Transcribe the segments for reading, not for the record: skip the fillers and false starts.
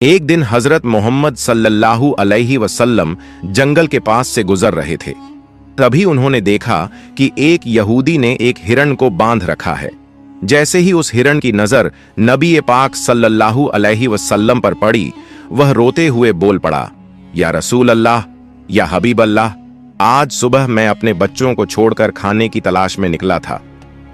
एक दिन हजरत मोहम्मद सल्लल्लाहु अलैहि वसल्लम जंगल के पास से गुजर रहे थे। तभी उन्होंने देखा कि एक यहूदी ने एक हिरण को बांध रखा है। जैसे ही उस हिरण की नजर नबी पाक सल्लल्लाहु अलैहि वसल्लम पर पड़ी, वह रोते हुए बोल पड़ा, या रसूल अल्लाह, या हबीब अल्लाह, आज सुबह मैं अपने बच्चों को छोड़कर खाने की तलाश में निकला था।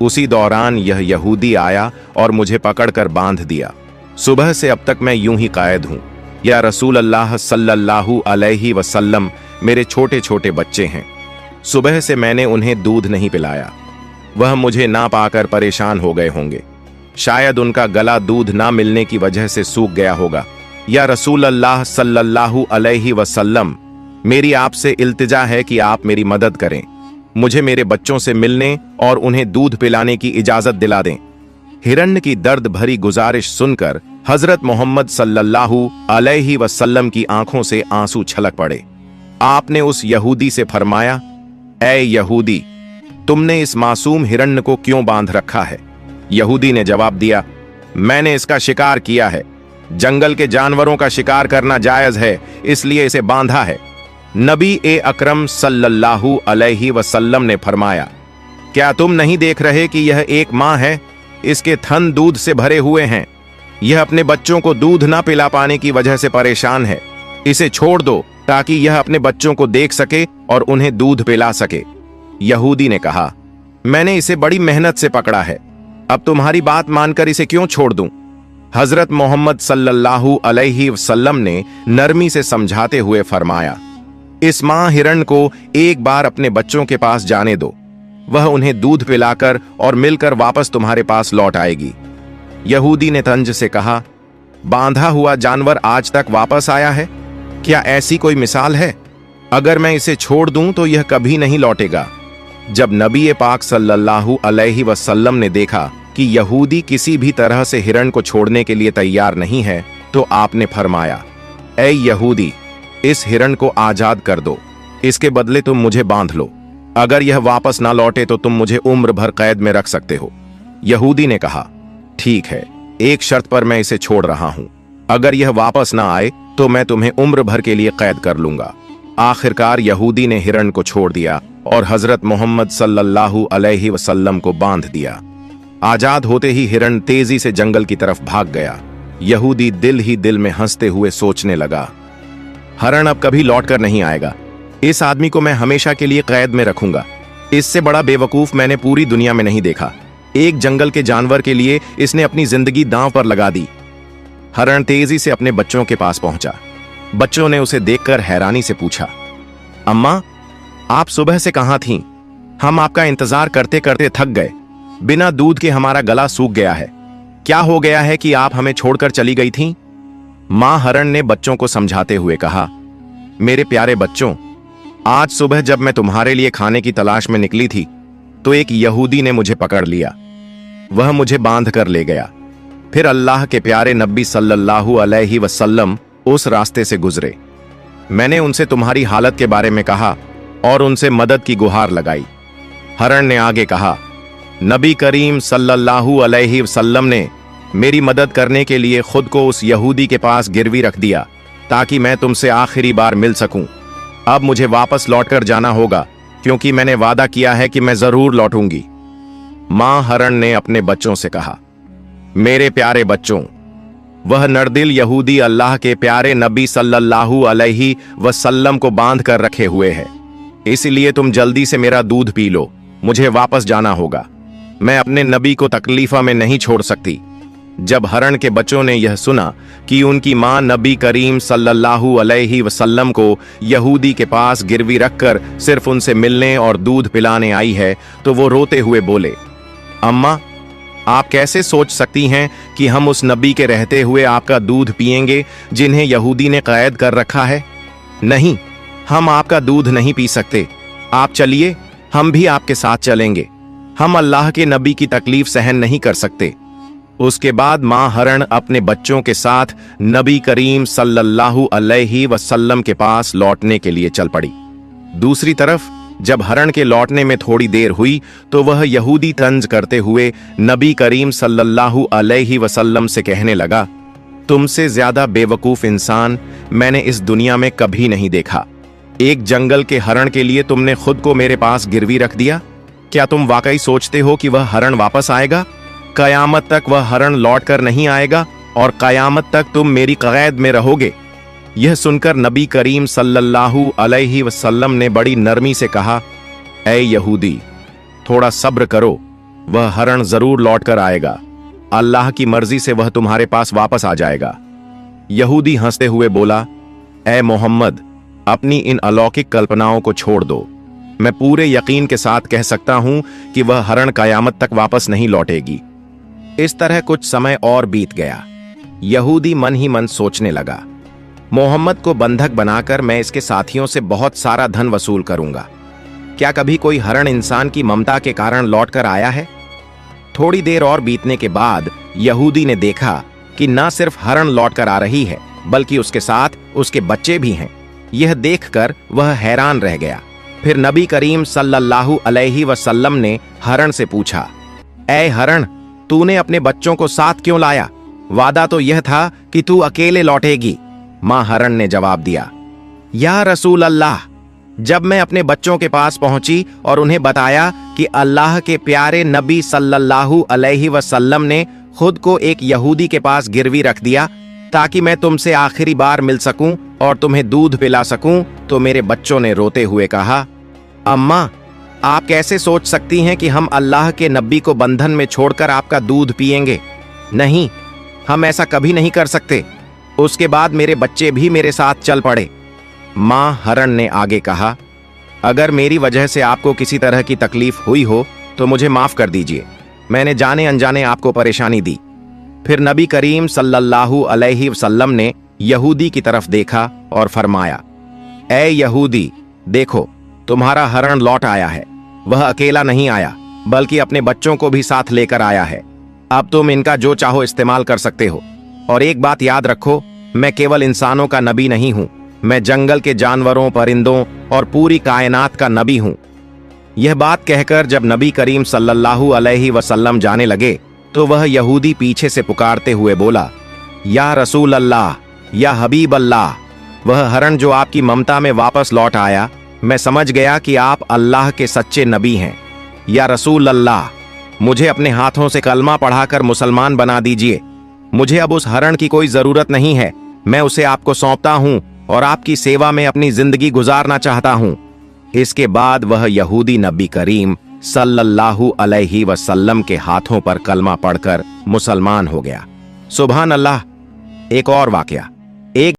उसी दौरान यह यहूदी आया और मुझे पकड़कर बांध दिया। सुबह से अब तक मैं यूं ही कायद हूं। या रसूल अल्लाह सल्लल्लाहु अलैहि वसल्लम, मेरे छोटे छोटे बच्चे हैं। सुबह से मैंने उन्हें दूध नहीं पिलाया। वह मुझे ना पाकर परेशान हो गए होंगे। शायद उनका गला दूध ना मिलने की वजह से सूख गया होगा। या रसूल अल्लाह सल्लल्लाहु अलैहि वसल्लम, मेरी आपसे इल्तिजा है कि आप मेरी मदद करें। मुझे मेरे बच्चों से मिलने और उन्हें दूध पिलाने की इजाजत दिला दें। हिरण्य की दर्द भरी गुजारिश सुनकर हजरत मोहम्मद सल्लल्लाहु अलैहि वसल्लम की आंखों से आंसू छलक पड़े। आपने उस यहूदी से फरमाया, ऐ यहूदी, तुमने इस मासूम हिरण्य को क्यों बांध रखा है? यहूदी ने जवाब दिया, मैंने इसका शिकार किया है। जंगल के जानवरों का शिकार करना जायज है, इसलिए इसे बांधा है। नबी अकरम सल्लल्लाहु अलैहि वसल्लम ने फरमाया, क्या तुम नहीं देख रहे कि यह एक मां है? इसके थन दूध से भरे हुए हैं। यह अपने बच्चों को दूध ना पिला पाने की वजह से परेशान है। इसे छोड़ दो ताकि यह अपने बच्चों को देख सके और उन्हें दूध पिला सके। यहूदी ने कहा, मैंने इसे बड़ी मेहनत से पकड़ा है, अब तुम्हारी बात मानकर इसे क्यों छोड़ दूं? हजरत मोहम्मद सल्लल्लाहु अलैहि वसल्लम ने नरमी से समझाते हुए फरमाया, इस मां हिरण को एक बार अपने बच्चों के पास जाने दो। वह उन्हें दूध पिलाकर और मिलकर वापस तुम्हारे पास लौट आएगी। यहूदी ने तंज से कहा, बांधा हुआ जानवर आज तक वापस आया है? क्या ऐसी कोई मिसाल है? अगर मैं इसे छोड़ दूं तो यह कभी नहीं लौटेगा। जब नबी पाक सल्लल्लाहु अलैहि वसल्लम ने देखा कि यहूदी किसी भी तरह से हिरण को छोड़ने के लिए तैयार नहीं है, तो आपने फरमाया, ऐ यहूदी, इस हिरण को आजाद कर दो। इसके बदले तुम मुझे बांध लो। अगर यह वापस ना लौटे तो तुम मुझे उम्र भर कैद में रख सकते हो। यहूदी ने कहा, ठीक है, एक शर्त पर मैं इसे छोड़ रहा हूं। अगर यह वापस ना आए तो मैं तुम्हें उम्र भर के लिए कैद कर लूंगा। आखिरकार यहूदी ने हिरण को छोड़ दिया और हजरत मोहम्मद सल्लल्लाहु अलैहि वसल्लम को बांध दिया। आजाद होते ही हिरण तेजी से जंगल की तरफ भाग गया। यहूदी दिल ही दिल में हंसते हुए सोचने लगा, हिरण अब कभी लौट कर नहीं आएगा। इस आदमी को मैं हमेशा के लिए कैद में रखूंगा। इससे बड़ा बेवकूफ मैंने पूरी दुनिया में नहीं देखा। एक जंगल के जानवर के लिए इसने अपनी जिंदगी दांव पर लगा दी। हिरण तेजी से अपने बच्चों के पास पहुंचा। बच्चों ने उसे देखकर हैरानी से पूछा, अम्मा, आप सुबह से कहां थीं? हम आपका इंतजार करते करते थक गए। बिना दूध के हमारा गला सूख गया है। क्या हो गया है कि आप हमें छोड़कर चली गई थीं? मां हिरण ने बच्चों को समझाते हुए कहा, मेरे प्यारे बच्चों, आज सुबह जब मैं तुम्हारे लिए खाने की तलाश में निकली थी तो एक यहूदी ने मुझे पकड़ लिया। वह मुझे बांध कर ले गया। फिर अल्लाह के प्यारे नबी सल्लल्लाहु अलैहि वसल्लम उस रास्ते से गुजरे। मैंने उनसे तुम्हारी हालत के बारे में कहा और उनसे मदद की गुहार लगाई। हिरण ने आगे कहा, नबी करीम सल्लल्लाहु अलैहि वसल्लम ने मेरी मदद करने के लिए खुद को उस यहूदी के पास गिरवी रख दिया ताकि मैं तुमसे आखिरी बार मिल सकूं। अब मुझे वापस लौटकर जाना होगा क्योंकि मैंने वादा किया है कि मैं जरूर लौटूंगी। मां हिरण ने अपने बच्चों से कहा, मेरे प्यारे बच्चों, वह नरदिल यहूदी अल्लाह के प्यारे नबी सल्लल्लाहु अलैहि वसल्लम को बांध कर रखे हुए है। इसलिए तुम जल्दी से मेरा दूध पी लो। मुझे वापस जाना होगा। मैं अपने नबी को तकलीफा में नहीं छोड़ सकती। जब हिरण के बच्चों ने यह सुना कि उनकी मां नबी करीम सल्लल्लाहु अलैहि वसल्लम को यहूदी के पास गिरवी रखकर सिर्फ उनसे मिलने और दूध पिलाने आई है, तो वो रोते हुए बोले, अम्मा, आप कैसे सोच सकती हैं कि हम उस नबी के रहते हुए आपका दूध पिएंगे जिन्हें यहूदी ने कैद कर रखा है? नहीं, हम आपका दूध नहीं पी सकते। आप चलिए, हम भी आपके साथ चलेंगे। हम अल्लाह के नबी की तकलीफ सहन नहीं कर सकते। उसके बाद मां हिरण अपने बच्चों के साथ नबी करीम सल्लल्लाहु अलैहि वसल्लम के पास लौटने के लिए चल पड़ी। दूसरी तरफ जब हिरण के लौटने में थोड़ी देर हुई तो वह यहूदी तंज करते हुए नबी करीम सल्लल्लाहु अलैहि वसल्लम से कहने लगा, तुमसे ज्यादा बेवकूफ इंसान मैंने इस दुनिया में कभी नहीं देखा। एक जंगल के हरण के लिए तुमने खुद को मेरे पास गिरवी रख दिया। क्या तुम वाकई सोचते हो कि वह हरण वापस आएगा? कयामत तक वह हरण लौट कर नहीं आएगा और कयामत तक तुम मेरी कैद में रहोगे। यह सुनकर नबी करीम सल्लल्लाहु अलैहि वसल्लम ने बड़ी नरमी से कहा, ऐ यहूदी, थोड़ा सब्र करो, वह हरण जरूर लौट कर आएगा। अल्लाह की मर्जी से वह तुम्हारे पास वापस आ जाएगा। यहूदी हंसते हुए बोला, ऐ मोहम्मद, अपनी इन अलौकिक कल्पनाओं को छोड़ दो। मैं पूरे यकीन के साथ कह सकता हूं कि वह हरण कयामत तक वापस नहीं लौटेगी। इस तरह कुछ समय और बीत गया। यहूदी मन ही मन सोचने लगा, मोहम्मद को बंधक बनाकर मैं इसके साथियों से बहुत सारा धन वसूल करूंगा। क्या कभी कोई हरण इंसान की ममता के कारण लौट कर आया है? थोड़ी देर और बीतने के बाद यहूदी ने देखा कि न सिर्फ हरण लौट कर आ रही है, बल्कि उसके साथ उसके बच्चे भी हैं। यह देखकर वह हैरान रह गया। फिर नबी करीम सल्लल्लाहु अलैहि वसल्लम ने हरण से पूछा, ऐ हरण, तूने अपने बच्चों को साथ क्यों लाया? वादा तो यह था कि तू अकेले लौटेगी। मां हरण ने जवाब दिया, या रसूल अल्लाह, जब मैं अपने बच्चों के पास पहुंची और उन्हें बताया कि अल्लाह के प्यारे नबी सल्लल्लाहु अलैहि वसल्लम ने खुद को एक यहूदी के पास गिरवी रख दिया ताकि मैं तुमसे आखिरी बार मिल सकूं और तुम्हें दूध पिला सकूं, तो मेरे बच्चों ने रोते हुए कहा, अम्मा, आप कैसे सोच सकती हैं कि हम अल्लाह के नबी को बंधन में छोड़कर आपका दूध पिएंगे? नहीं, हम ऐसा कभी नहीं कर सकते। उसके बाद मेरे बच्चे भी मेरे साथ चल पड़े। मां हरण ने आगे कहा, अगर मेरी वजह से आपको किसी तरह की तकलीफ हुई हो तो मुझे माफ कर दीजिए। मैंने जाने अनजाने आपको परेशानी दी। फिर नबी करीम सल्लल्लाहु अलैहि वसल्लम ने यहूदी की तरफ देखा और फरमाया, ऐ यहूदी, देखो, तुम्हारा हरण लौट आया है। वह अकेला नहीं आया, बल्कि अपने बच्चों को भी साथ लेकर आया है। अब तुम इनका जो चाहो इस्तेमाल कर सकते हो। और एक बात याद रखो, मैं केवल इंसानों का नबी नहीं हूं, मैं जंगल के जानवरों, परिंदों और पूरी कायनात का नबी हूं। यह बात कहकर जब नबी करीम सल्लल्लाहु अलैहि वसल्लम जाने लगे तो वह यहूदी पीछे से पुकारते हुए बोला, या रसूल अल्लाह, या हबीब अल्लाह, वह हरण जो आपकी ममता में वापस लौट आया, मैं समझ गया कि आप अल्लाह के सच्चे नबी हैं। या रसूल अल्लाह, मुझे अपने हाथों से कलमा पढ़ाकर मुसलमान बना दीजिए। मुझे अब उस हरण की कोई जरूरत नहीं है। मैं उसे आपको सौंपता हूं और आपकी सेवा में अपनी जिंदगी गुजारना चाहता हूं। इसके बाद वह यहूदी नबी करीम सल्लल्लाहु अलैहि वसल्लम के हाथों पर कलमा पढ़कर मुसलमान हो गया। सुभान अल्लाह। एक और वाकया।